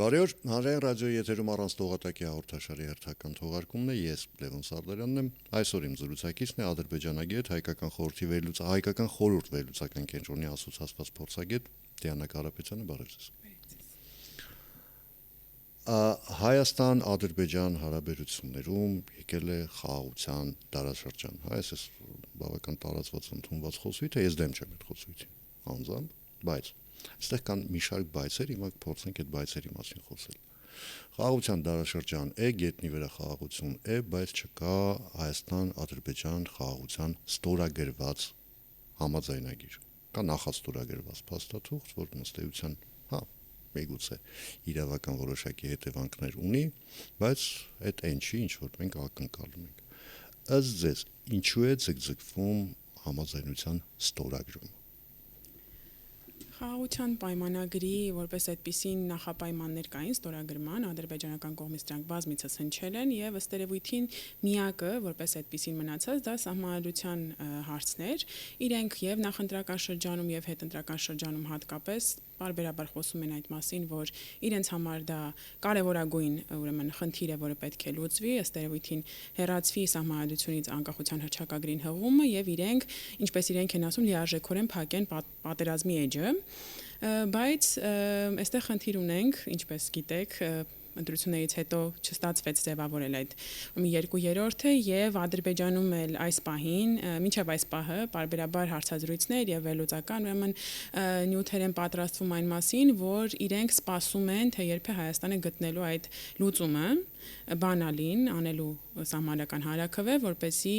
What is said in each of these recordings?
Բարի օր, հանրային ռադիոյի եթերում առանց տողատակի հաղորդաշարի հերթական թողարկումն է, ես Լևոն Սարդարյանն եմ, այսօր իմ զրուցակիցն է ադրբեջանագետ, հայկական խորհուրդ վերլուծական կենտրոնի ասոցիացված փորձագետ Դիանա Կարապետյանը, բարև ձեզ։ Հայաստան-Ադրբեջան հարաբերություններում եկել է խաղաղության դարաշրջան, այս բավական տարածված ընդունված խոսույթ է, ես դեմ չեմ այդ խոսույթին, անձամբ, բայց այստեղ կան մի շարք բայցեր, հիմա փորձենք այդ բայցերի մասին խոսել։ Խաղաղության դարաշրջան է, գետնի վրա խաղաղություն է, բայց չկա Հայաստան-Ադրբեջան խաղաղության ստորագրված համաձայնագիր։ Կա նախաստորագրված փաստաթուղթ, որ ըստ էության, միգուցե իրավական որոշակի հետևանքներ ունի, բայց այդ այն չի, ինչ որ մենք ակնկալում ենք։ Ըստ ձեզ, ինչու է ձգձգվում համաձայնության ստորագրումը։ Խաղաղության պայմանագրի որպես այդպիսին նախապայմաններ կային ստորագրման, ադրբեջանական կողմից դրանք բազմիցս հնչել են եւ ըստ երևույթին միակը որպես այդպիսին մնացած դա սահմանադրության հարցներ, իրենք եւ նախընտրական շրջանում եւ հետընտրական շրջանում հատկապես բարբերաբար խոսում են այդ մասին, որ իրենց համար դա կարևորագույն ուրեմն խնդիր է, որը պետք է լուծվի, ըստ երևույթին հեռացվի սահմանադրությունից անկախության հռչակագրին հղումը եւ իրենք, ինչպես իրենք են ասում, լիարժեքորեն փակեն պատերազմի էջը, բայց այստեղ խնդիր ունենք, ինչպես գիտեք, ընտրություններից հետո չստացվեց ձևավորել այդ մի 2/3-ը եւ Ադրբեջանում էլ այս պահին, մինչեւ այս պահը բարբերաբար հարցազրույցներ եւ վերլուծական ուրեմն նյութեր են պատրաստվում այն մասին, որ իրենք սպասում են, թե երբ է Հայաստանը գտնելու այդ լուծումը, բանալին, անելու սահմանական հարաքվե, որպեսզի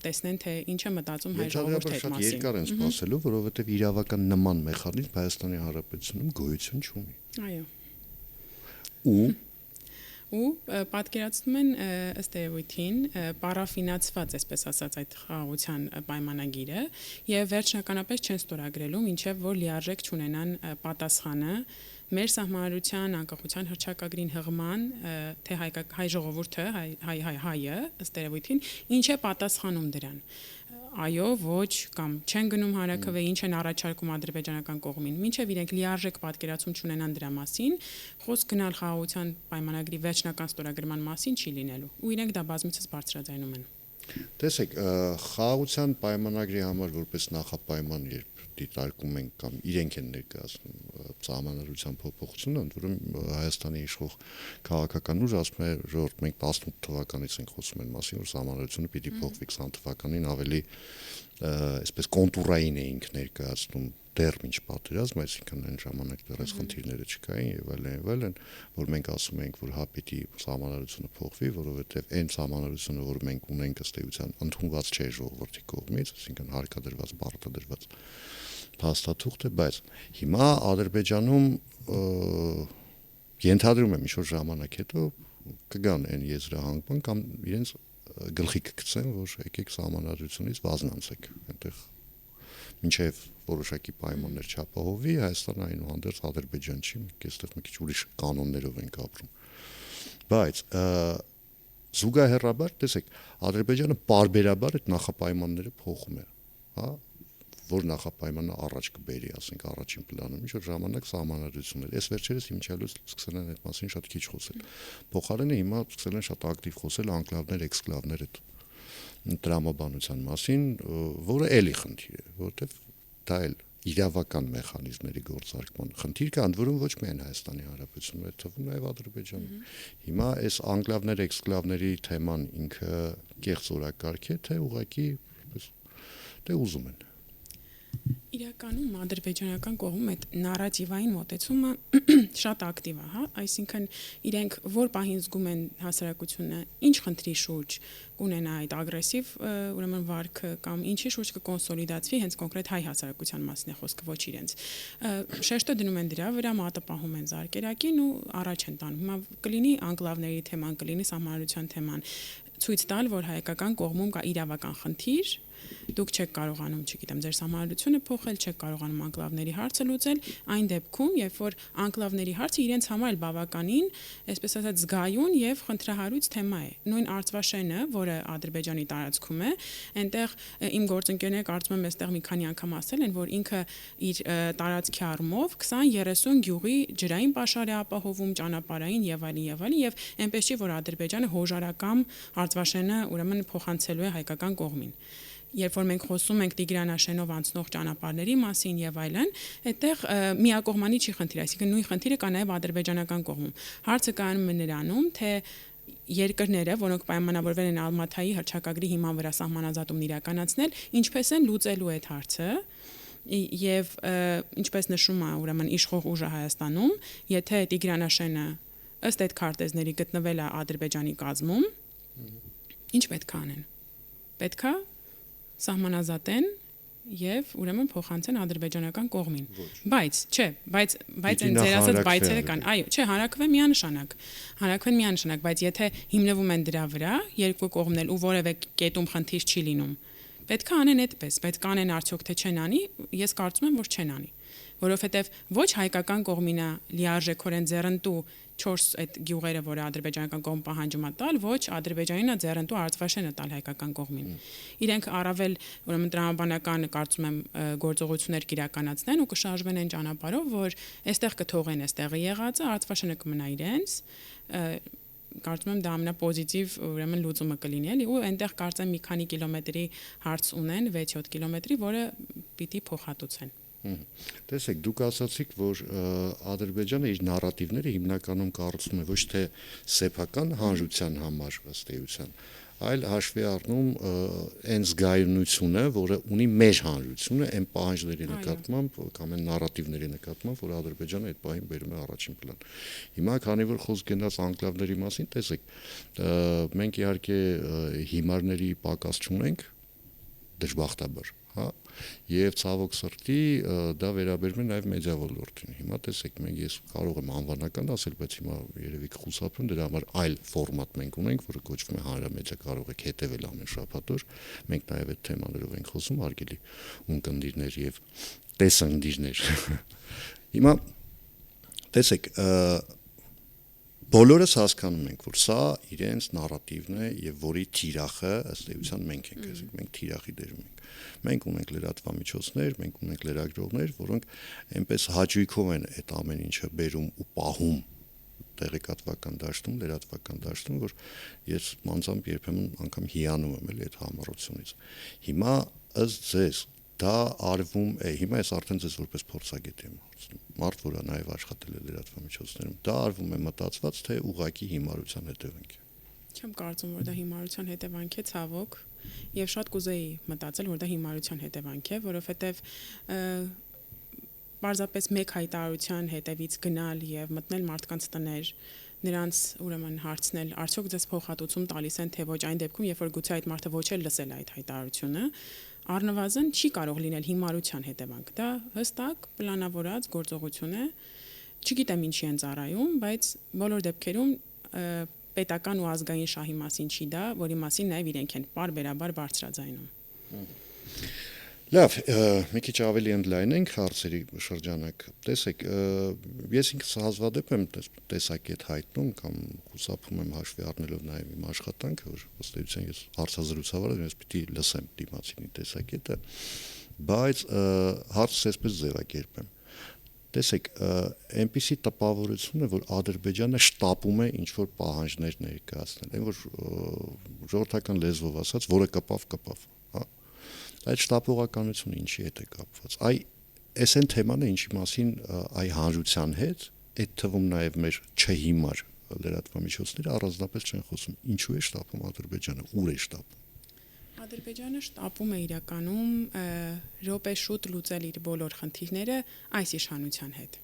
տեսնեն, թե ինչ է մտածում հայ ժողովրդի հետ մասին։ Երկար են սպասելու, որովհետեւ իրավական նման մեխանիզմ Հայաստանի Հանրապետությունում գոյություն չունի։ Այո։ Ու պատկերացնում են ըստ երևույթին պարաֆինացված, այսպես ասած, այդ խաղաղության պայմանագիրը եւ վերջնականապես չեն ստորագրելու, մինչեւ որ լիարժեք չունենան պատասխանը մեր սահմանադրության անկախության հռչակագրին հղման, թե հայ ժողովուրդը, հայը, ըստ երևույթին, ինչ է պատասխանում դրան։ Այո, ոչ, կամ չեն գնում հարաքվե, ինչ են առաջարկում ադրբեջանական կողմին, մինչև իրենք լիարժեք պատկերացում չունենան դրա մասին, խոսք գնալ խաղաղության պայմանագրի վերջնական ստորագրման մասին չի լինելու, ու իրենք դա բազմիցս բարձրաձայնում են։ Տեսեք, խաղաղության պայմանագրի համար որպես նախապայման երբ դիտարկում են կամ իրենք են ներկայացնում սահմանադրության փոփոխությունը, ընդ որում Հայաստանի իշխող քաղաքական ուժ ասում է, որ մենք 18 թվականից ենք խոսում են մասին, որ սահմանադրությունը պիտի փոխվի 20 թվականին ավելի այսպես կոնտուրային էինք ներկայացնում դեռ ինչ պատերազմ, այսինքն այն ժամանակ դեռ այս խնդիրները չկային եւ այլն, որ մենք ասում ենք, որ պիտի սահմանադրությունը փոխվի, որովհետեւ այն սահմանադրությունը, որ մենք ունենք ըստ էության ընդունված չէ ժողովրդի կողմից, այսինքն հարկադրված, պարտադրված փաստաթուղթ է, բայց հիմա Ադրբեջանում ենթադրում եմ ինչ-որ ժամանակ հետո կգան այն եզրահանգման կամ իրենց գլխի կգցեն, որ եկեք սահմանադրությունից վազնանցեք, այնտեղ մինչև որոշակի պայմաններ չապահովի, Հայաստանը այնուհանդերձ Ադրբեջան չի, մենք այստեղ մի քիչ ուրիշ կանոններով ենք ապրում։ Բայց զուգահեռաբար, տեսեք, Ադրբեջանը պարբերաբար այդ նախապայմանները փոխում է, որ նախապայմանը առաջ կբերի, ասենք առաջին պլանում, ինչ որ ժամանակ սահմանադրություններ։ Այս վերջերս իմիջիալոց սկսել են այդ մասին շատ քիչ խոսել։ Փոխարենը հիմա սկսել են շատ ակտիվ խոսել անկլավներ, էքսկլավներ այդ տրամաբանության մասին, որը էլի խնդիր է, որովհետև դա էլ իրավական մեխանիզմների գործարկման խնդիր կա, ընդ որում ոչ միայն Հայաստանի Հանրապետությունում, այդ թվում նաև Ադրբեջանում։ Հիմա այս անկլավներ, էքսկլավների թեման ինքը կեղծ օրակարգ է, թե ուղղակի դե ուզում են։ Իրականում ադրբեջանական կողմում այդ նարատիվային մոտեցումը շատ ակտիվ է, այսինքն իրենք որ պահին զգում են հասարակությունը ինչ խնդրի շուրջ կունենա այդ ագրեսիվ ուրեմն վարքը կամ ինչի շուրջ կկոնսոլիդացվի հենց կոնկրետ հայ հասարակության մասին է խոսքը, ոչ իրենց։ Շեշտը դնում են դրա վրա, մատը պահում են զարկերակին ու առաջ են տանում։ Հիմա կլինի անկլավների թեման, կլինի սահմանադրության թեման, ցույց տալ, որ հայկական կողմում կա իրավական խնդիր, դուք չեք կարողանում, չգիտեմ, ձեր սահմանադրությունը փոխել, չեք կարողանում անկլավների հարցը լուծել, այն դեպքում, երբ որ անկլավների հարցը իրենց համար էլ բավականին, այսպես ասած, զգայուն եւ խնդրահարույց թեմա է։ Նույն Արցվաշենը, որը Ադրբեջանի տարածքում է, այնտեղ իմ գործընկերները կարծում եմ այստեղ մի քանի անգամ ասել են, որ ինքը իր տարածքի առումով 20-30 գյուղի ջրային պաշար է ապահովում, ճանապարհային եւ այլն եւ այնպես չի, որ Ադրբեջանը հոժարակամ Արցվաշենը ուրեմն փոխանցելու է հայկական կողմին։ Երբ որ մենք խոսում ենք Տիգրանաշենով անցնող ճանապարհների մասին եւ այլն, այդտեղ միակողմանի չի խնդիր, այսինքն նույն խնդիրը կա նաեւ ադրբեջանական կողմում։ Հարցը կայանում է նրանում, թե երկրները, որոնք պայմանավորվել են Ալմաթայի հռչակագրի հիման վրա սահմանազատումն իրականացնել, ինչպես են լուծելու այդ հարցը եւ ինչպես նշում է ուրեմն իշխող ուժը Հայաստանում, եթե Տիգրանաշենը ըստ այդ քարտեզների գտնվել է Ադրբեջանի կազմում, ինչ պետք է անեն։ Պետք է սահմանազատեն եւ ուրեմն փոխանցեն ադրբեջանական կողմին։ Բայց այն ձեր ասած բայցերը կան։ Այո, չէ, հարակվեն միանշանակ, բայց եթե հիմնվում են դրա վրա, երկու կողմն էլ ու որևէ կետում խնդիր չի լինում, պետք է անեն այդպես, պետք է անեն արդյոք թե չեն անի, ես կարծում եմ, որ չեն անի, որովհետեւ ոչ հայկական կողմին է լիարժեքորեն ձեռնտու 4 այդ գյուղերը, որը ադրբեջանական կողմ պահանջում է տալ, ոչ Ադրբեջանին է ձեռնտու Արցվաշենը տալ հայկական կողմին։ Իրենք առավել ուրեմն տրամաբանական կարծում եմ գործողություններ կիրականացնեն ու կշարժվեն այն ճանապարհով, որ այստեղ կթողեն այստեղի եղածը, Արցվաշենը կմնա իրենց, կարծում եմ դա ամենապոզիտիվ ուրեմն լուծումը կլինի էլի ու այնտեղ կարծեմ մի քանի կիլոմետրի հարց ունեն 6-7 կիլոմետրի, որը պիտի փոխհատուցեն։ Տեսեք, դուք ասացիք, որ Ադրբեջանը իր նարատիվները հիմնականում կառուցում է ոչ թե սեփական հանրության համար ըստ էության, այլ հաշվի առնում այն զգայունությունը, որը ունի մեր հանրությունը, այն պահանջների նկատմամբ կամ այն նարատիվների նկատմամբ, որ Ադրբեջանը այդ պահին բերում է առաջին պլան։ Հիմա քանի որ խոսք գնաց անկլավների մասին, տեսեք, մենք իհարկե հիմարների պակաս չունենք, դժբախտաբար, հա, եւ ցավոք սրտի դա վերաբերում է նաեւ մեդիա ոլորտին։ Հիմա տեսեք, ես կարող եմ անվանական ասել, բայց հիմա երևի կխուսափեմ, դրա համար այլ ֆորմատ մենք ունենք, որը կոչվում է հանրամեդիա, կարող եք հետեւել ամեն շաբաթօր։ Մենք նաեւ այդ թեմաներով ենք խոսում, հարգելի ունկնդիրներ եւ տեսանդիրներ։ Հիմա տեսեք, բոլորս հասկանում ենք, որ սա իրենց նարատիվն է եւ որի թիրախը ըստ էության մենք ենք, մենք թիրախի դերում ենք։ Մենք ունենք լրատվամիջոցներ, մենք ունենք լրագրողներ, որոնք այնպես հաճույքով են այդ ամեն ինչը բերում ու պահում տեղեկատվական դաշտում, լրատվական դաշտում, որ ես մանցամբ երբեմն անգամ հիանում եմ էլի այդ համառությունից։ Հիմա ըստ ձեզ դա արվում է, հիմա ես արդեն ձեզ որպես փորձագետ եմ հարցնում, մարդ, որը նաև աշխատել է լրատվամիջոցներում, դա արվում է մտածված, թե ուղղակի հիմարության հետևանք է։ Չեմ կարծում, որ դա հիմարության հետևանք է, ցավոք, եւ շատ կուզեի մտածել, որ դա հիմարության հետևանք է, որովհետեւ պարզապես մեկ հայտարարության հետևից գնալ եւ մտնել մարդկանց տներ, նրանց ուրեմն հարցնել, արդյոք ձեզ փոխհատուցում տալիս են, թե ոչ այն դեպքում, երբ որ գուցե այդ մարդը ոչ էլ լսել է այդ հայտարարությունը, առնվազն չի կարող լինել հիմարության հետևանք։ Դա հստակ պլանավորած գործողություն է, չգիտեմ ինչի են ծառայում, բայց բոլոր դեպքերում պետական ու ազգային շահի մասին չի դա, որի մասին նաև իրենք են պարբերաբար բարձրաձայնում։ Լավ, մի քիչ ավելի ընդլայնենք հարցերի շրջանակը։ Տեսեք, ես ինքս հազվադեպ եմ տեսակետ հայտնում կամ խուսափում եմ հաշվի առնելով նաև իմ աշխատանքը, որ ըստ էության ես հարցազրույցավար եմ, ես պիտի լսեմ դիմացինի տեսակետը, բայց հարցս այսպես ձևակերպեմ։ Տեսեք, այնպիսի տպավորություն է, որ Ադրբեջանը շտապում է ինչ-որ պահանջներ ներկայացնել, այն որ ժողովրդական լեզվով ասած, որը կպավ, հա։ Այդ շտապողականությունը ինչի հետ է կապված։ Այս այն թեման է, ինչի մասին այ հանրության հետ, այդ թվում նաև մեր չհիմար լրատվամիջոցները առանձնապես չեն խոսում։ Ինչու է շտապում Ադրբեջանը, ուր է շտապում։ Ադրբեջանը շտապում է իրականում րոպե շուտ լուծել իր բոլոր խնդիրները այս իշխանության հետ։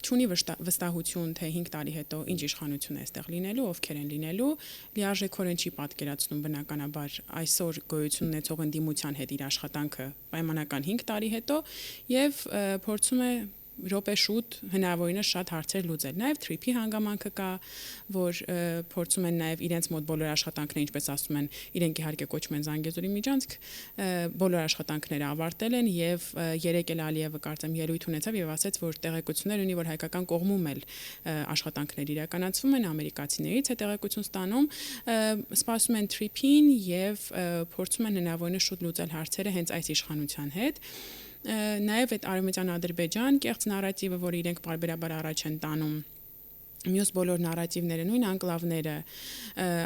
Չունի վստահություն, թե 5 տարի հետո ինչ իշխանություն է այստեղ լինելու, ովքեր են լինելու, լիարժեքորեն չի պատկերացնում բնականաբար այսօր գոյություն ունեցող ընդդիմության հետ իր աշխատանքը պայմանական 5 տարի հետո եւ փորձում է րոպե շուտ հնարավորինս շատ հարցեր լուծել։ Նաև TRIP-ի հանգամանքը կա, որ փորձում են նաև իրենց մոտ բոլոր աշխատանքները, ինչպես ասում են, իրենք իհարկե կոչում են Զանգեզուրի միջանցք, բոլոր աշխատանքները ավարտել են եւ երեկ էլ Ալիևը կարծեմ ելույթ ունեցավ եւ ասաց, որ տեղեկություններ ունի, որ հայկական կողմում էլ աշխատանքներ իրականացվում են, ամերիկացիներից է տեղեկություն ստանում, սպասում են TRIP-ին եւ փորձում են հնարավորինս շուտ լուծել հարցերը հենց այս իշխանության հետ։ Նաև այդ Արևմտյան Ադրբեջան կեղծ նարատիվը, որ իրենք բարբերաբար առաջ են տանում, մյուս բոլոր նարատիվները, նույն անկլավները,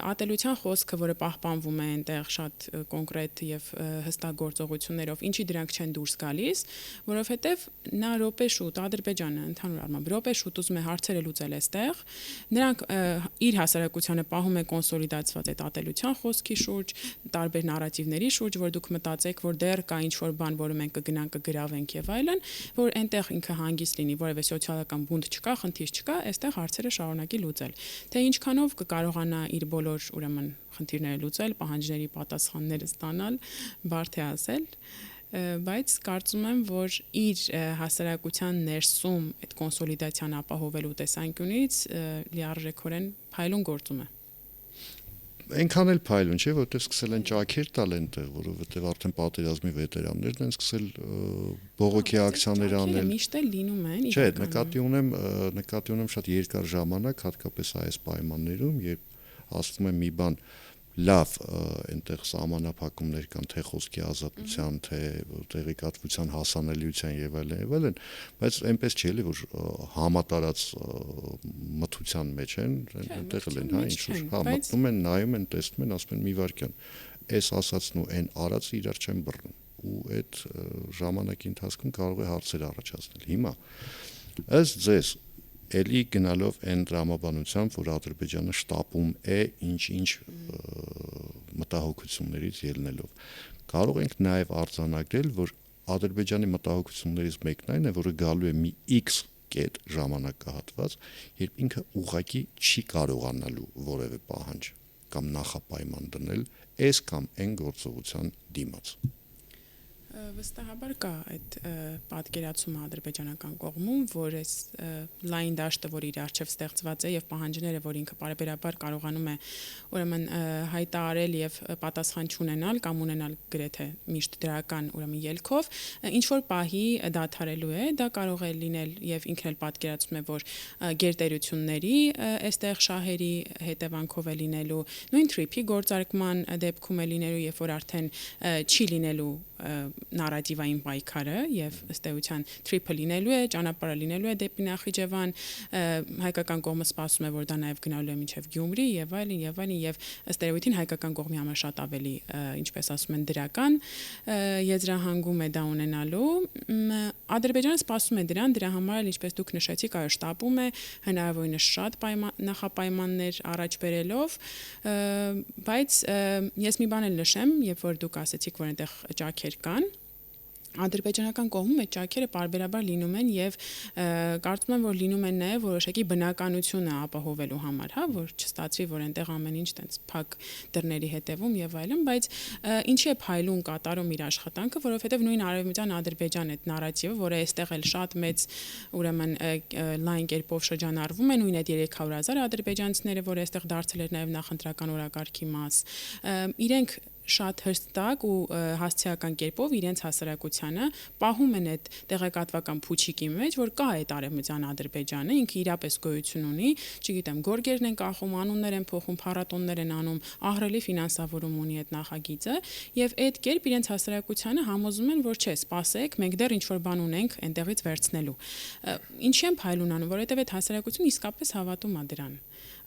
ատելության խոսքը, որը պահպանվում է այնտեղ շատ կոնկրետ եւ հստակ գործողություններով, ինչի դրանք չեն դուրս գալիս, որովհետեւ նա րոպե շուտ Ադրբեջանը ընդհանուր առմամբ րոպե շուտ ուզում է հարցերը լուծել այստեղ, նրանք իր հասարակությանը պահում է կոնսոլիդացված այդ ատելության խոսքի շուրջ, տարբեր նարատիվների շուրջ, որ դուք մտածեք, որ դեռ կա ինչ-որ բան, որը մենք կգնանք կգրավենք եւ այլն, որ այնտեղ ինքը հանգիստ լինի, որևէ սոցիալական բունտ չկա, խնդիր չկա, այստեղ հարցերը շարունակի լուծել։ Թե ինչքանով կկարողանա իր բոլոր ուրեմն խնդիրները լուծել, պահանջների պատասխանները ստանալ, բարդ է ասել, բայց կարծում եմ, որ իր հասարակության ներսում այդ կոնսոլիդացիան ապահովելու տեսանկյունից լիարժեքորեն փայլուն գործում է։ Այնքան էլ փայլուն չէ, որովհետև սկսել են ճաքեր տալ այնտեղ, որովհետև արդեն պատերազմի վետերաններն են սկսել բողոքի ակցիաներ անել։ Միշտ էլ լինում են։ Չէ, նկատի ունեմ շատ երկար ժամանակ, հատկապես այս պայմաններում, երբ ասվում է մի բան լավ այնտեղ սահմանափակումներ կան թե խոսքի ազատության, թե տեղեկատվության հասանելիության եւ այլն, բայց այնպես չէ էլի որ համատարած մթության մեջ են, այնտեղ էլ են, հա, ինչ-որ մտնում են, նայում են, տեսնում են, ասում են մի վարքյան, այս ասածն ու այն արածը իրար չեն բռնում ու այդ ժամանակի ընթացքում կարող է հարցեր առաջացնել։ Հիմա ըստ ձեզ էլի գնալով այն դրամաբանությամբ, որ Ադրբեջանը շտապում է ինչ-ինչ մտահոգություններից ելնելով, կարող ենք նաև արձանագրել, որ Ադրբեջանի մտահոգություններից մեկն այն է, որը գալու է մի X կետ ժամանակահատված, երբ ինքը ուղղակի չի կարողանալու որևէ պահանջ կամ նախապայման դնել այս կամ այն գործողության դիմաց։ Վստահաբար կա այդ պատկերացումը ադրբեջանական կողմում, որ այս լայն դաշտը, որ իր առջև ստեղծված է եւ պահանջները, որ ինքը բարբերաբար կարողանում է ուրեմն հայտարարել եւ պատասխան չունենալ կամ ունենալ գրեթե միշտ դրական ուրեմն ելքով, ինչ որ պահի դադարելու է, դա կարող է լինել եւ ինքն էլ պատկերացում է, որ գերտերությունների այստեղ շահերի հետևանքով է լինելու, նույն TRIP-ի գործարկման դեպքում է լինելու, երբ որ արդեն չի լինելու նարատիվային պայքարը եւ ըստ էության TRIP-ը լինելու է, ճանապարհը լինելու է դեպի Նախիջևան, հայկական կողմը սպասում է, որ դա նաեւ գնալու է մինչեւ Գյումրի եւ այլն, ըստ էության հայկական կողմի համար շատ ավելի, ինչպես ասում են, դրական եզրահանգում է դա ունենալու։ Ադրբեջանը սպասում է դրա համար էլ ինչպես դուք նշեցիք, այո, շտապում է հնարավորինս շատ նախապայմաններ առաջ բերելով, բայց ես մի բան էլ նշեմ, երբ որ դուք ասացիք, որ այնտեղ ճաքեր կան, ադրբեջանական կողմում այդ ճաքերը պարբերաբար լինում են եւ կարծում եմ, որ լինում են նաեւ որոշակի բնականությունը ապահովելու համար, հա, որ չստացվի, որ այնտեղ ամեն ինչ տենց փակ դռների հետևում եւ այլն, բայց ինչի է փայլուն կատարում իր աշխատանքը, որովհետեւ նույն Արևմտյան Ադրբեջան այդ նարատիվը, որը այստեղ էլ շատ մեծ ուրեմն լայն կերպով շրջանառվում է, նույն այդ 300,000 ադրբեջանցիները, որ այստեղ դարձել էր նաեւ նախընտրական օրակարգի մաս, իրենք շատ հստակ ու հասցեական կերպով իրենց հասարակությանը պահում են այդ տեղեկատվական փուչիկի մեջ, որ կա այդ Արևմտյան Ադրբեջանը, ինքը իրապես գոյություն ունի, չգիտեմ, գորգերն են կախում, անուններ են փոխում, փառատոններ են անում, ահռելի ֆինանսավորում ունի այդ նախագիծը, եւ այդ կերպ իրենց հասարակությանը համոզում են, որ չէ, սպասեք, մենք դեռ ինչ-որ բան ունենք այնտեղից վերցնելու։ Ինչի են փայլուն անում, որովհետեւ այդ հասարակությունը իսկապես հավատում է դրան։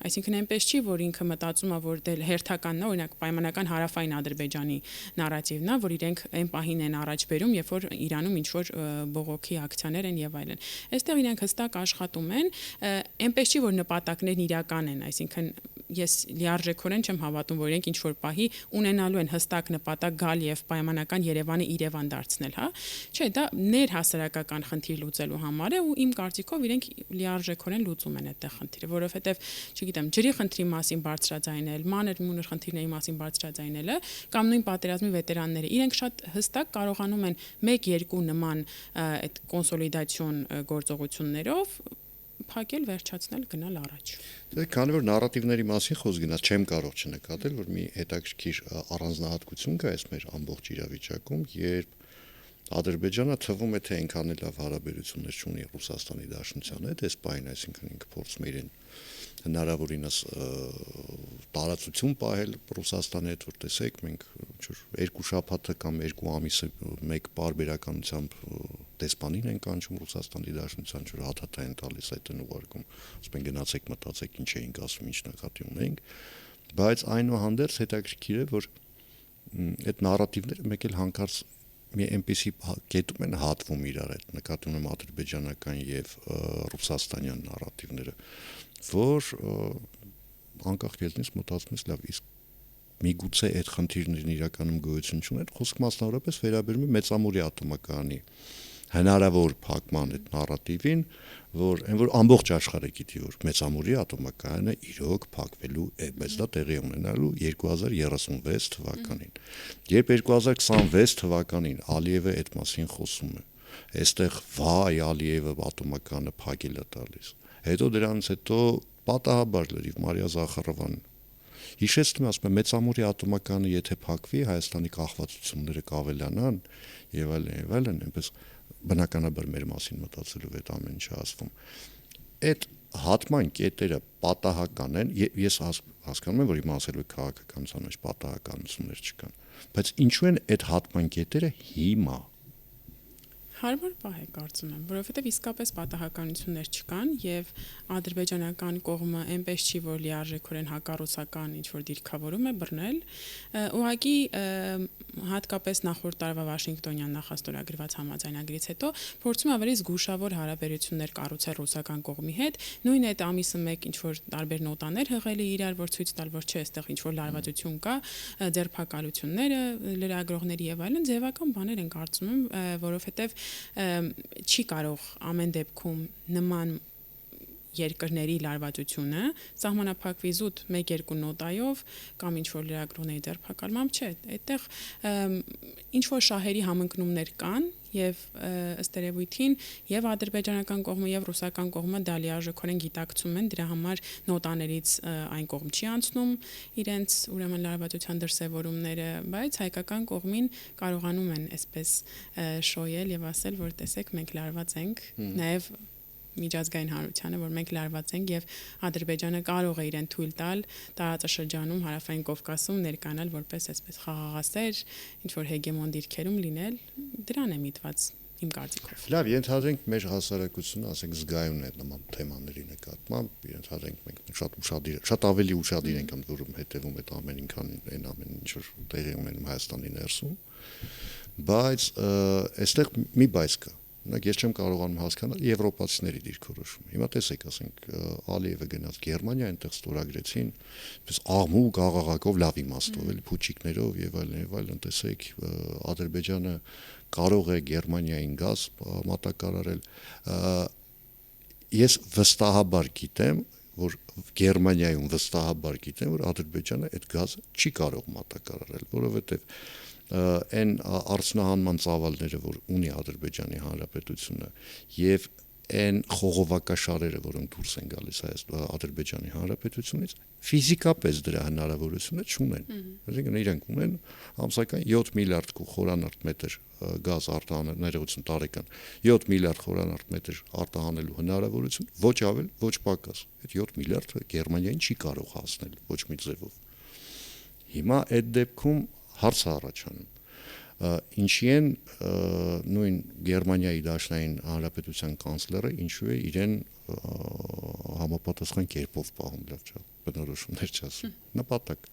Այսինքն այնպես չի, որ ինքը մտածում է, որ դե հերթականն է, օրինակ պայմանական հարավային Ադրբեջանի նարատիվն է, որ իրենք այն պահին են առաջ բերում, երբ որ Իրանում ինչ-որ բողոքի ակցիաներ են եւ այլն։ Այստեղ իրենք հստակ աշխատում են, այնպես չի, որ նպատակներն իրական են, այսինքն ես լիարժեքորեն չեմ հավատում, որ իրենք ինչ-որ պահի ունենալու են հստակ նպատակ գալ եւ պայմանական Երևանը Իրևան դարձնել, հա։ Չէ, դա ներհասարակական խնդիր լուծելու համար է ու իմ կարծիքով իրենք լիարժեքորեն լուծում են այդտեղ խնդիրը, որովհետեւ չգիտեմ, ջրի խնդրի մասին բարձրաձայնել, մանր մունր խնդիրների մասին բարձրաձայնելը, կամ նույն պատերազմի վետերանները, իրենք շատ հստակ կարողանում են 1-2 նման այդ կոնսոլիդացիոն գործողություններով փակել, վերջացնել, գնալ առաջ։ Դե քանի որ նարատիվների մասին խոսք գնաց, չեմ կարող չնկատել, որ մի հետաքրքիր առանձնահատկություն կա այս մեր ամբողջ իրավիճակում, երբ Ադրբեջանը թվում է թե այնքան լավ հարաբերություններ չունի Ռուսաստանի Դաշնության հետ, այս պահին, այսինքն ինքը փորձում է իրեն հնարավորինս տարածություն պահել Ռուսաստանի հետ, որ տեսեք, մենք երկու շաբաթը կամ 2 ամիսը մեկ պարբերականությամբ դեսպանին են կանչում Ռուսաստանի Դաշնության, որ հաթաթա են տալիս այդ են ուղարկում, ասում են գնացեք մտածեք ինչ էինք ասում, ինչ նկատի ունենք, բայց այնուհանդերձ հետաքրքիր է, որ այդ նարատիվները մեկ էլ հանկարծ մի այնպեսի կետում են հատվում իրար հետ, նկատի ունեմ ադրբեջանական եւ ռուսաստանյան նարատիվները, որ անկախ ելնից մտածում ես լավ, իսկ միգուցե այդ խնդիրներն իրականում գոյություն չունեն, խոսքը մասնավորապես վերաբերում է մեծամուրի ատոմակայանի հնարավոր փակման այդ նարատիվին, որ ամբողջ աշխարհը գիտի, որ մեծամուրի ատոմակայանը իրոք փակվելու է, բայց դա տեղի ունենալու 2036 թվականին։ Երբ 2026 թվականին Ալիևը այդ մասին խոսում է, այստեղ վայ Ալիևը ատոմակայանը փակել է տալիս։ Հետո դրանից հետո պատահաբար լրիվ Մարիա Զախարովան հիշեցնում ասում է մեծամուրի ատոմակայանը եթե փակվի, Հայաստանի կախվածությունները կավելանան եւ այլն, այնպես բնականաբար մեր մասին մտածելով այդ ամեն ինչը ասվում։ Այդ հատման կետերը պատահական են, ես հասկանում եմ, որ հիմա ասելու եք քաղաքականության մեջ պատահականություններ չկան, բայց ինչու են այդ հատման կետերը հիմա։ Հարմար պահ է կարծում եմ, որովհետև իսկապես պատահականություններ չկան եւ ադրբեջանական կողմը այնպես չի, որ լիարժեքորեն հակառուսական ինչ-որ դիրքավորում է բռնել, ուղղակի հատկապես նախորդ տարվա Վաշինգտոնյան նախաստորագրված համաձայնագրից հետո փորձում ավելի զգուշավոր հարաբերություններ կառուցել ռուսական կողմի հետ, նույն այդ ամիսը մեկ ինչ-որ տարբեր նոտաներ հղելի իրար, որ ցույց տալ, որ չէ, այստեղ ինչ-որ լարվածություն կա, ձերբակալությունները, լրագրողների եւ այլն ձևական բաներ են կարծում եմ, որովհետև չի կարող ամեն դեպքում նման երկրների լարվածությունը սահմանափակվի զուտ 1-2 նոտայով կամ ինչ-որ լրագրողների ձերբակալմամբ չէ, այդտեղ ինչ-որ շահերի համընկնումներ կան եւ ըստ երևույթին եւ ադրբեջանական կողմը եւ ռուսական կողմը դա լիարժեքորեն գիտակցում են, դրա համար նոտաներից այն կողմ չի անցնում իրենց ուրեմն լարվածության դրսևորումները, բայց հայկական կողմին կարողանում են այսպես շոյել եւ ասել, որ տեսեք մենք լարված ենք, նաեւ միջազգային հանրությանը, որ մենք լարված ենք եւ Ադրբեջանը կարող է իրեն թույլ տալ տարածաշրջանում հարավային Կովկասում ներկանալ որպես այսպես խաղաղասեր, ինչ որ հեգեմոն դիրքերում լինել, դրան է միտված իմ կարծիքով։ Լավ, ենթադրենք մեր հասարակությունը, ասենք զգայուն է նման թեմաների նկատմամբ, ենթադրենք մենք շատ ավելի ուշադիր ենք որում հետևում այդ ամենին, քան այն ամեն ինչ որ տեղի ունենում Հայաստանի ներսում, բայց այստեղ մի բայց կա։ Օրինակ ես չեմ կարողանում հասկանալ եվրոպացիների դիրքորոշումը։ Հիմա տեսեք, ասենք Ալիևը գնաց Գերմանիա, այնտեղ ստորագրեցին, այսպես աղմուկ, աղաղակով, լավ իմաստով, էլի փուչիկներով եւ այլն, տեսեք Ադրբեջանը կարող է Գերմանիային գազ մատակարարել։ Ես վստահաբար գիտեմ, որ Գերմանիայում վստահաբար գիտեմ, որ Ադրբեջանը այդ գազը չի կարող մատակարարել, որովհետեւ այն արդյունահանման ծավալները, որ ունի Ադրբեջանի Հանրապետությունը եւ այն խողովակաշարերը, որոնք դուրս են գալիս Ադրբեջանի Հանրապետությունից, ֆիզիկապես դրա հնարավորությունը չունեն։ Այսինքն իրենք ունեն ամսական 7 միլիարդ խորանարդ մետր գազ արտահանել, ներողություն տարեկան 7 միլիարդ խորանարդ մետր արտահանելու հնարավորություն, ոչ ավել, ոչ պակաս։ Այդ 7 միլիարդը Գերմանիային չի կարող հասնել ոչ մի ձևով։ Հիմա այդ դեպքում հարց առաջանում ինչի են նույն Գերմանիայի Դաշնային Հանրապետության կանցլերը ինչու է իրեն համապատասխան կերպով պահում, լավ չէ, բնորոշումներ չասում, նպատակ։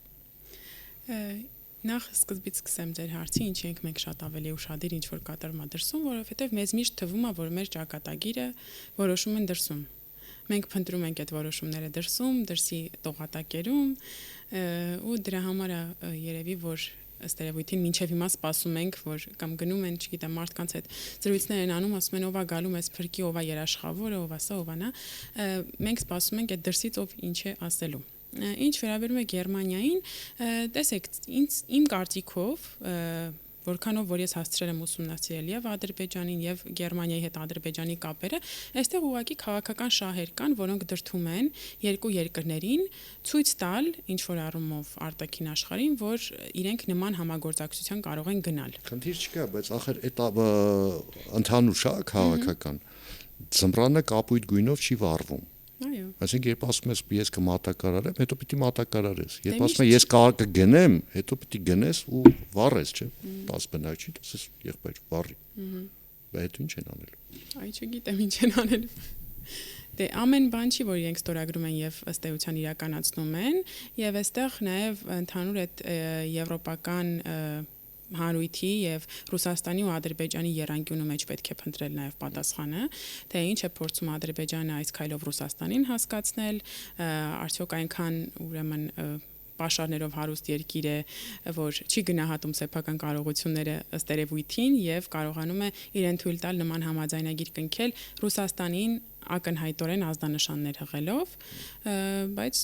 Նախ սկզբից սկսեմ ձեր հարցի, ինչի ենք մենք շատ ավելի ուշադիր ինչ որ կատարում է դրսում, որովհետև մեզ միշտ թվում է, որ մեր ճակատագիրը որոշում են դրսում։ Մենք փնտրում ենք այդ որոշումները դրսում, դրսի տողատակերում ու դրա համար երևի որ ըստ երևույթին մինչև հիմա սպասում ենք, որ կամ գնում են, չգիտեմ, մարդկանց հետ զրույցներ են անում, ասում են ով է գալու մեզ փրկի, ով է երաշխավորը, ով է սա, ով է նա, մենք սպասում ենք այդ դրսից ով ինչ է ասելու։ Ինչ վերաբերում է Գերմանիային, տեսեք, իմ կարծիքով որքանով որ ես հասցրել եմ ուսումնասիրել եւ Ադրբեջանին եւ Գերմանիայի հետ Ադրբեջանի կապերը, այստեղ ուղղակի քաղաքական շահեր կան, որոնք դրդում են երկու երկրներին ցույց տալ ինչ որ առումով արտաքին աշխարհին, որ իրենք նման համագործակցության կարող են գնալ։ Խնդիր չկա, բայց ախր այդ ընդհանուր շահ քաղաքական ձմռանը կապույտ գույնով չի վառվում։ Այո։ Այսինքն երբ ասում ես ես կմատակարարեմ, հետո պիտի մատակարարես։ Երբ ասում ես կգնեմ, հետո պիտի գնես ու վառես, չէ՞։ 10 բնակ չի, ասես եղբայր վառի։ Բայց հետո ինչ են անելու։ Այ չգիտեմ ինչ են անելու։ Դե ամեն բան չի, որ իրենք ստորագրում են եւ ըստ էության իրականացնում են, եւ այստեղ նաեւ ընդհանուր այդ եվրոպական հանրույթի եւ Ռուսաստանի ու Ադրբեջանի երանգյունու մեջ պետք է փնտրել նաեւ պատասխանը, թե ինչ է փորձում Ադրբեջանը այս քայլով Ռուսաստանին հասկացնել, արդյոք այնքան ուրեմն պաշարներով հարուստ երկիր է, որ չի գնահատում սեփական կարողությունները ըստ երևույթին եւ կարողանում է իրեն թույլ տալ նման համաձայնագիր կնքել Ռուսաստանին ակնհայտորեն ազդանշաններ հղելով, բայց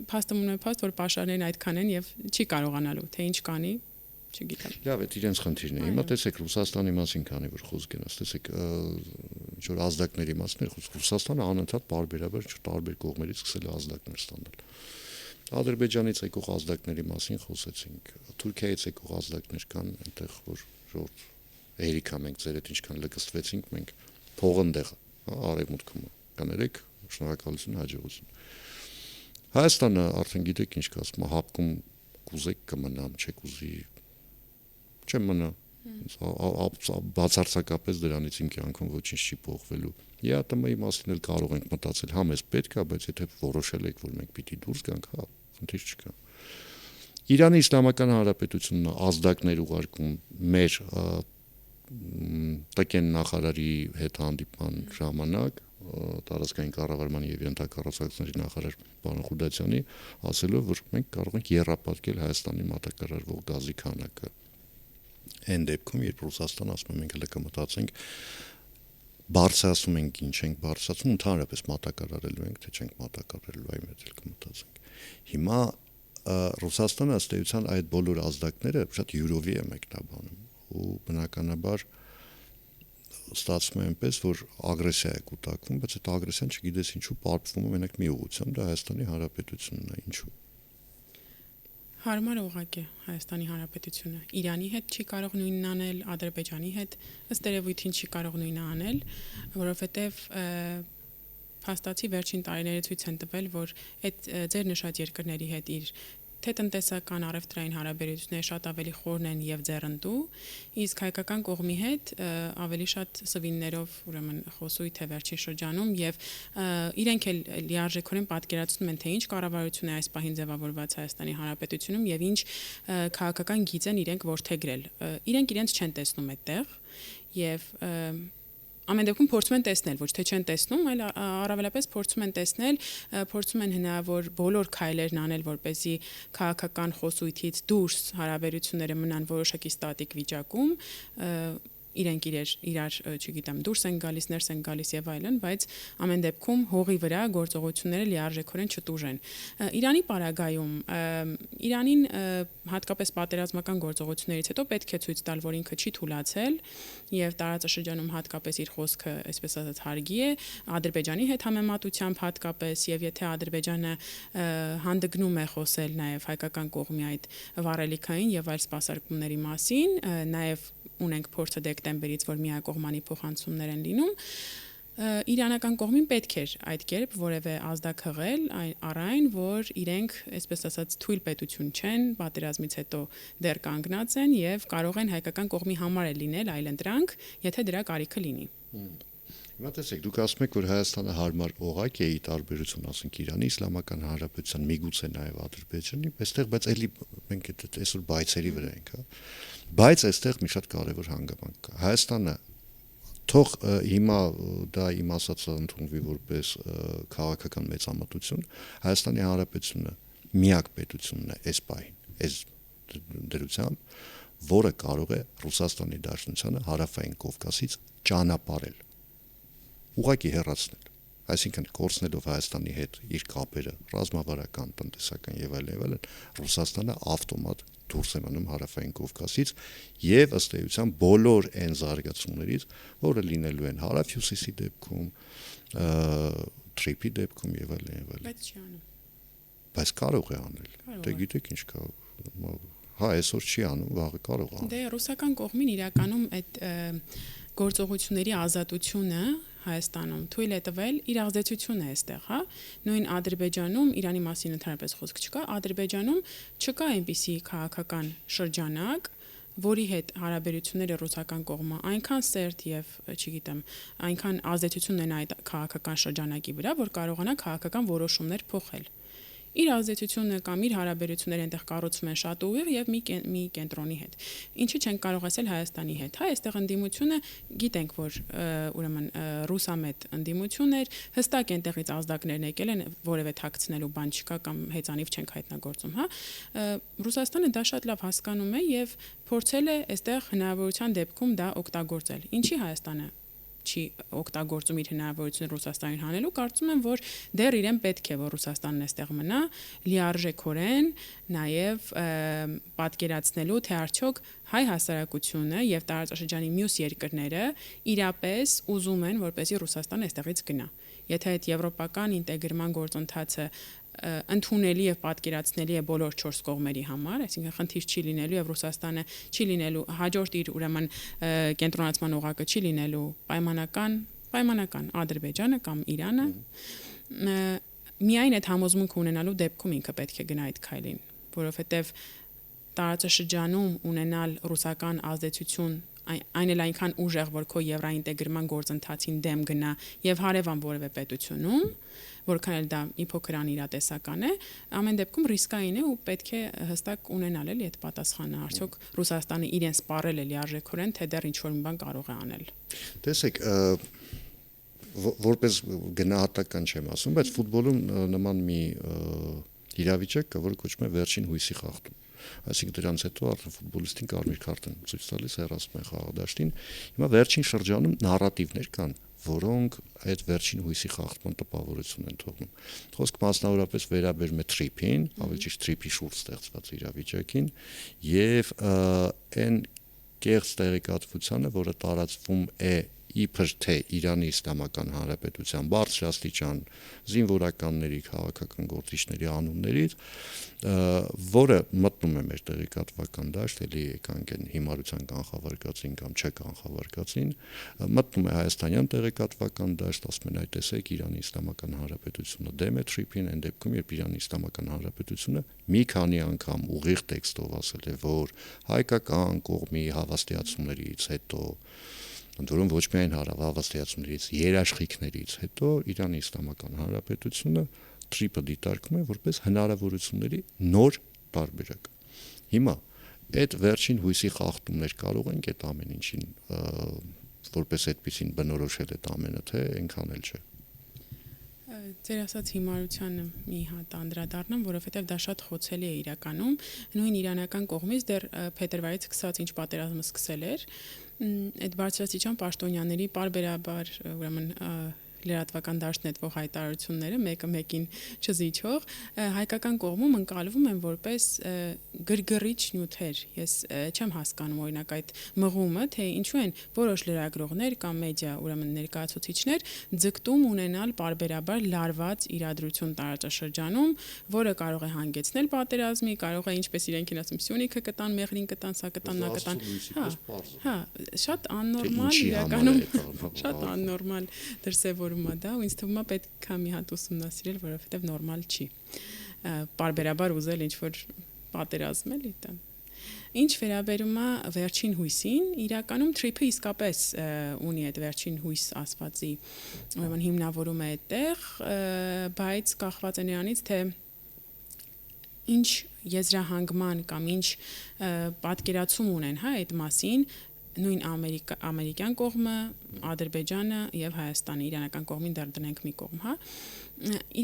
փաստը մնում է փաստ, որ պաշարներն այդքան են եւ չի կարողանալու, թե ինչ կանի չգիտեմ։ Լավ, այդ իրենց խնդիրն է։ Հիմա տեսեք Ռուսաստանի մասին քանի որ խոսք գնաց, տեսեք ինչ որ ազդակների մասն է, Ռուսաստանը անընդհատ բարբերաբար տարբեր կողմերից սկսել է ազդակներ ստանալ։ Ադրբեջանից եկող ազդակների մասին խոսեցինք, Թուրքիայից եկող ազդակներ կան, այնտեղ որ ժողովուրդ երիկա մենք ձեր հետ ինչքան լկստվեցինք, մենք փողը ընդեղ, արևմուտքում կներեք, շնորհակալություն, հաջողություն։ Հայաստանը արդեն գիտեք ինչ կասում, հապկում կուզեք կմնամ, չեք ուզի չեմ մնա, բացարձակապես դրանից իմ կյանքում ոչինչ չի փոխվելու։ ԵԱՏՄ-ի մասին էլ կարող ենք մտածել, հա մեզ պետք է, բայց եթե որոշել եք, որ մենք պիտի դուրս գանք, հա, խնդիր չկա։ Իրանի Իսլամական Հանրապետությունն ազդակներ ուղարկում մեր ՏԿ նախարարի հետ հանդիպման ժամանակ, տարածքային կառավարման եւ ենթակառուցվածքների նախարար պարոն Խուդացյանի ասելով, որ մենք կարող ենք եռապատկել Հայաստանի մատակարարվող գազի քանակը։ Այն դեպքում, երբ Ռուսաստանը ասում է մենք հենց կմտածենք, բարձրացում ենք ինչ ենք բարձրացում, ընդհանրապես մատակարարելու ենք, թե չենք մատակարարելու, այ մեծ էլ կմտածենք։ Հիմա Ռուսաստանը ըստ էության այդ բոլոր ազդակները շատ յուրովի է մեկնաբանում ու բնականաբար ստացվում է այնպես, որ ագրեսիա է կուտակվում, բայց այդ ագրեսիան չգիտես ինչու պարփվում է մենակ մի ուղղությամբ, դա Հայաստանի Հանրապետությունն է, ինչու։ Հարմար ուղղակի Հայաստանի Հանրապետությունը Իրանի հետ չի կարող նույնն անել, Ադրբեջանի հետ ըստ երևույթին չի կարող նույնը անել, որովհետև փաստացի վերջին տարիները ցույց են տվել, որ այդ ձեր նշած երկրների հետ իր թե տնտեսական առևտրային հարաբերությունները շատ ավելի խորն են եւ ձեռնտու, իսկ հայկական կողմի հետ ավելի շատ սվիններով ուրեմն խոսույթ է վերջին շրջանում եւ իրենք էլ լիարժեքորեն պատկերացնում են թե ինչ կառավարություն է այս պահին ձևավորված Հայաստանի Հանրապետությունում եւ ինչ քաղաքական գիծ են իրենք որդեգրել։ Իրենք իրենց չեն տեսնում այդտեղ եւ ամեն դեպքում փորձում են տեսնել, ոչ թե չեն տեսնում, այլ առավելապես փորձում են տեսնել, փորձում են հնարավոր բոլոր քայլերն անել, որպեսզի քաղաքական խոսույթից դուրս հարաբերությունները մնան որոշակի ստատիկ վիճակում, իրենք իրար, չգիտեմ, դուրս են գալիս, ներս են գալիս եւ այլն, բայց ամեն դեպքում հողի վրա գործողությունները լիարժեքորեն չտուժեն։ Իրանի պարագայում Իրանին հատկապես պատերազմական գործողություններից հետո պետք է ցույց տալ, որ ինքը չի թուլացել եւ տարածաշրջանում հատկապես իր խոսքը, այսպես ասած, հարգի է Ադրբեջանի հետ համեմատությամբ հատկապես եւ եթե Ադրբեջանը հանդգնում է խոսել նաեւ հայկական կողմի այդ վառելիքային եւ այլ սպասարկումների մասին, նաեւ ունենք փորձը դեկտեմբերից, որ միակողմանի փոխանցումներ են լինում, իրանական կողմին պետք էր այդ կերպ որևէ ազդակ հղել առայն, որ իրենք, այսպես ասած, թույլ պետություն չեն, պատերազմից հետո դեռ կանգնած են եւ կարող են հայկական կողմի համար է լինել այլընտրանք, եթե դրա կարիքը լինի։ Հիմա տեսեք, դուք ասում եք, որ Հայաստանը հարմար օղակ է ի տարբերություն, ասենք, Իրանի Իսլամական Հանրապետության, միգուցե նաև Ադրբեջանի, այստեղ բայց էլի մենք այսօր բայցերի վրա ենք, հա։ Բայց այստեղ մի շատ կարևոր հանգամանք կա։ Հայաստանը թող հիմա դա իմ ասածը ընդունվի որպես քաղաքական մեծամտություն, Հայաստանի Հանրապետությունը միակ պետությունն է այս պահին, այս դրությամբ, որը կարող է Ռուսաստանի Դաշնությանը հարավային Կովկասից ճանապարհել, ուղղակի հեռացնել, այսինքն կորցնելով Հայաստանի հետ իր կապերը, ռազմավարական, տնտեսական եւ այլն, Ռուսաստանը ավտոմատ դուրս է մնում հարավային Կովկասից եւ ըստ էության բոլոր այն զարգացումներից, որը լինելու են հարավ-հյուսիսի դեպքում, Թրիպի դեպքում եւ այլն։ Բայց չի անում։ Բայց կարող է անել։ Դե գիտեք ինչ կա։ Հա, այսօր չի անում, վաղը կարող է անել։ Դե ռուսական կողմին իրականում այդ գործողությունների ազատությունը Հայաստանում թույլ է տվել իր ազդեցությունը այստեղ, հա, նույն Ադրբեջանում, Իրանի մասին ընդհանրապես խոսք չկա, Ադրբեջանում չկա այնպիսի քաղաքական շրջանակ, որի հետ հարաբերությունները ռուսական կողմը այնքան սերտ եւ, չգիտեմ, այնքան ազդեցություն ունեն այդ քաղաքական շրջանակի վրա, որ կարողանա քաղաքական որոշումներ փոխել։ Իր ազդեցությունը կամ իր հարաբերությունները այնտեղ կառուցվում են շատ ուղիղ եւ մի կենտրոնի հետ։ Ինչի չեն կարող ասել Հայաստանի հետ։ Հա, այստեղ ընդդիմությունը գիտենք, որ ուրեմն ռուսամետ ընդդիմություն էր, հստակ այնտեղից ազդակներն եկել են, որևէ թաքցնելու բան չկա կամ հեծանիվ չենք հայտնագործում, հա։ Ռուսաստանը դա շատ լավ հասկանում է եւ փորձել է այստեղ հնարավորության դեպքում դա օգտագործել։ Ինչի Հայաստանը չի օգտագործում իր հնարավորությունը Ռուսաստանին հանելու, կարծում եմ, որ դեռ իրեն պետք է, որ Ռուսաստանն այստեղ մնա, լիարժեքորեն, նաև պատկերացնելու, թե արդյոք հայ հասարակությունը եւ տարածաշրջանի մյուս երկրները իրապես ուզում են, որպեսզի Ռուսաստանը այստեղից գնա։ Եթե այդ եվրոպական ինտեգրման գործընթացը ընդունելի եւ պատկերացնելի է բոլոր 4 կողմերի համար, այսինքն խնդիր չի լինելու եւ Ռուսաստանը չի լինելու հաջորդ իր ուրեմն կենտրոնացման օղակը չի լինելու պայմանական Ադրբեջանը կամ Իրանը, միայն այդ համոզմունքը ունենալու դեպքում ինքը պետք է գնա այդ քայլին, որովհետեւ տարածաշրջանում ունենալ ռուսական ազդեցություն այն էլ այնքան ուժեղ, որ քո եվրոինտեգրման գործընթացին դեմ գնա եւ հարևան որևէ պետությունում, որքան էլ դա մի փոքր անիրատեսական է, ամեն դեպքում ռիսկային է ու պետք է հստակ ունենալ էլի այդ պատասխանը, արդյոք Ռուսաստանը իրեն սպառել է լիարժեքորեն, թե դեռ ինչ-որ մի բան կարող է անել։ Տեսեք, որպես գնահատական չեմ ասում, բայց ֆուտբոլում նման մի իրավիճակ կա, որը կոչվում է վերջին հույսի խախտում։ Այսինքն դրանից հետո արդեն ֆուտբոլիստին կարմիր քարտ են ցույց տալիս, հեռացնում են խաղադաշտին։ Հիմա վերջին շրջանում նարատիվներ կան, որոնք այդ վերջին հույսի խախտման տպավորություն են թողնում։ Խոսք մասնավորապես վերաբերում է Թրիփին, ավելի ճիշտ Թրիփի շուրջ ստեղծված իրավիճակին եւ այն կեղծ տեղեկատվությանը, որը տարածվում է իբր թե Իրանի Իսլամական Հանրապետության բարձրաստիճան զինվորականների, քաղաքական գործիչների անուններից, որը մտնում է մեր տեղեկատվական դաշտ, էլի եկանք են հիմարության կանխավարկածին կամ չկանխավարկածին, մտնում է հայաստանյան տեղեկատվական դաշտ, ասում են, այ տեսեք, Իրանի Իսլամական Հանրապետությունը դեմ է Թրիփին, այն դեպքում, երբ Իրանի Իսլամական Հանրապետությունը մի քանի անգամ ուղիղ տեքստով ասել է, որ հայկական կողմի հավաստիացումներից հետո ընդորում ոչ միայն հավաստիացումներից, երաշխիքներից հետո Իրանի Իսլամական Հանրապետությունը Թրիփը դիտարկում է որպես հնարավորությունների նոր տարբերակ։ Հիմա այդ վերջին հույսի խախտումներ կարող ենք այդ ամեն ինչին որպես այդպեսին բնորոշել այդ ամենը, թե այնքան էլ չէ։ Ձեր ասած հիմարությանը մի հատ անդրադառնամ, որովհետև դա շատ խոցելի է իրականում, նույն իրանական կողմից դեռ փետրվարից սկսած ինչ պատերազմը սկսել էր, այդ բարձրաստիճան պաշտոնյաների պարբերաբար ուրեմն լրատվական դաշտն այդվող հայտարարությունները մեկը մեկին չզիջող հայկական կողմում ընկալվում են որպես գրգռիչ նյութեր։ Ես չեմ հասկանում օրինակ այդ մղումը, թե ինչու են որոշ լրագրողներ կամ մեդիա ուրեմն ներկայացուցիչներ ձգտում ունենալ պարբերաբար լարված իրադրություն տարածաշրջանում, որը կարող է հանգեցնել պատերազմի, կարող է ինչպես իրենք են ասում, Սյունիքը կտան, Մեղրին կտան, սա կտան, նա կտան։ Հա, շատ աննորմալ իրականում, շատ աննորմալ դրսևորում է դա, ու ինձ թվում է պետք է մի հատ ուսումնասիրել, որովհետև նորմալ չի։ Պարբերաբար ուզել ինչ-որ պատերազմել դա։ Ինչ վերաբերում է վերջին հույսին, իրականում Թրիփը իսկապես ունի այդ վերջին հույս ասվածի, ուրեմն հիմնավորում է այդտեղ, բայց կախված է նրանից, թե ինչ եզրահանգման կամ ինչ պատկերացում ունեն, հա, այդ մասին նույն ամերիկյան կողմը, Ադրբեջանը եւ Հայաստանը իրանական կողմին դեռ դնենք մի կողմ, հա։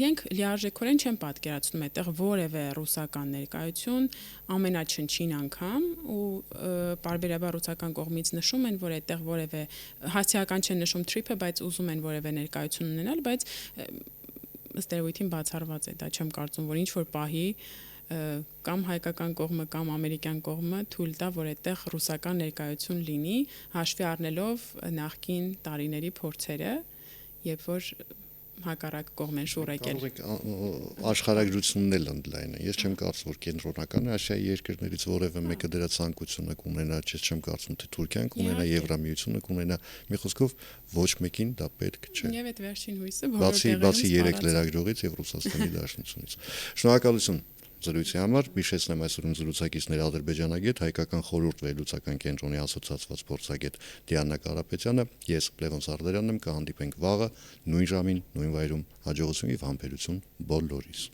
Իրենք լիարժեքորեն չեն պատկերացնում այդտեղ որևէ ռուսական ներկայություն ամենաչնչին անգամ ու բարբերաբար ռուսական կողմից նշում են, որ այդտեղ որևէ հասցեական չեն նշում թրիփը, բայց ուզում են որևէ ներկայություն ունենալ, բայց ըստ երևույթին բացառված է, դա չեմ կարծում, որ ինչ որ պահի կամ հայկական կողմը կամ ամերիկյան կողմը թույլ տա, որ այդտեղ ռուսական ներկայություն լինի, հաշվի առնելով նախկին տարիների փորձերը, երբ որ հակառակ կողմ են շուռ եկել։ Աշխարհագրությունն էլ ընդլայնը։ Ես չեմ կարծում, որ կենտրոնական Ասիայի երկրներից որևէ մեկը դրա ցանկությունը կունենա, չեմ կարծում, թե Թուրքիան կունենա, Եվրամիությունը կունենա։ Մի խոսքով ոչ մեկին դա պետք չէ։ Եվ այդ վերջին հույսը բոլոր տեղերում բացի 3 լրագրողից եւ Ռուսաստանի Դաշնությունից։ Շնորհակալություն զրույցի համար։ Հիշեցնեմ այսօրում զրուցակիցներ ադրբեջանագետ, հայկական խորհուրդ վերլուծական կենտրոնի ասոցիացված փորձագետ Դիանա Կարապետյանը, ես Լևոն Սարդարյանն եմ, կհանդիպենք վաղը նույն ժամին, նույն վայրում, հաջողություն եւ համբերություն բոլորիս։